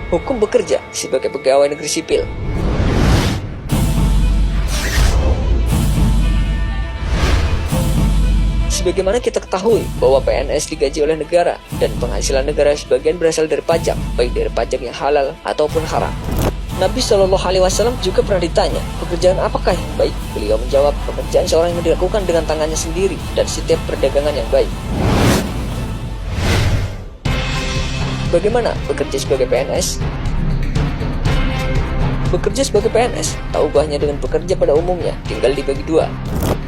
Hukum bekerja sebagai pegawai negeri sipil. Sebagaimana kita ketahui bahwa PNS digaji oleh negara dan penghasilan negara sebagian berasal dari pajak, baik dari pajak yang halal ataupun haram. Nabi Shallallahu Alaihi Wasallam juga pernah ditanya, pekerjaan apakah yang baik? Beliau menjawab, pekerjaan seorang yang dilakukan dengan tangannya sendiri dan setiap perdagangan yang baik. Bagaimana bekerja sebagai PNS? Bekerja sebagai PNS tak ubahnya dengan bekerja pada umumnya, tinggal dibagi dua.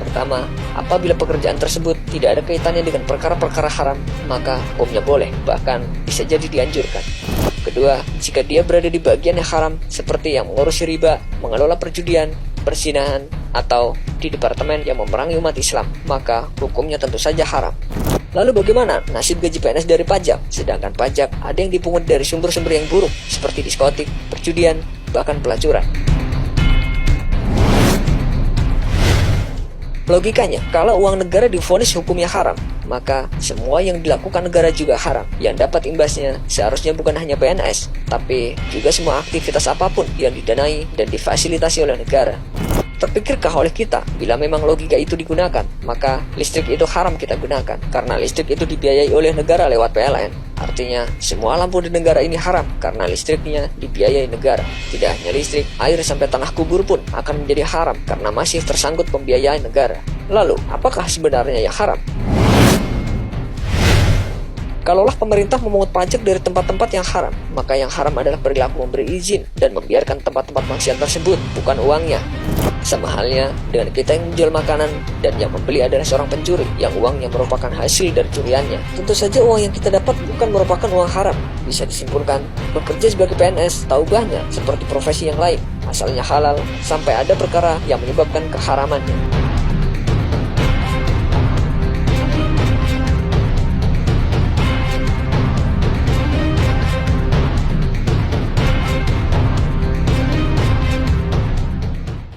Pertama, apabila pekerjaan tersebut tidak ada kaitannya dengan perkara-perkara haram, maka hukumnya boleh, bahkan bisa jadi dianjurkan. Kedua, jika dia berada di bagian yang haram, seperti yang mengurusi riba, mengelola perjudian, persinahan, atau di departemen yang memerangi umat Islam, maka hukumnya tentu saja haram. Lalu bagaimana nasib gaji PNS dari pajak? Sedangkan pajak ada yang dipungut dari sumber-sumber yang buruk, seperti diskotik, perjudian, bahkan pelacuran. Logikanya, kalau uang negara divonis hukumnya haram, maka semua yang dilakukan negara juga haram. Yang dapat imbasnya seharusnya bukan hanya PNS, tapi juga semua aktivitas apapun yang didanai dan difasilitasi oleh negara. Terpikirkah oleh kita, bila memang logika itu digunakan, maka listrik itu haram kita gunakan, karena listrik itu dibiayai oleh negara lewat PLN. Artinya, semua lampu di negara ini haram, karena listriknya dibiayai negara. Tidak hanya listrik, air sampai tanah kubur pun akan menjadi haram, karena masih tersangkut pembiayaan negara. Lalu, apakah sebenarnya yang haram? Kalaulah pemerintah memungut pajak dari tempat-tempat yang haram, maka yang haram adalah perilaku memberi izin dan membiarkan tempat-tempat maksiat tersebut, bukan uangnya. Sama halnya dengan kita yang menjual makanan dan yang membeli adalah seorang pencuri yang uangnya merupakan hasil dari curiannya. Tentu saja uang yang kita dapat bukan merupakan uang haram. Bisa disimpulkan, bekerja sebagai PNS tak ubahnya seperti profesi yang lain, asalnya halal sampai ada perkara yang menyebabkan keharamannya.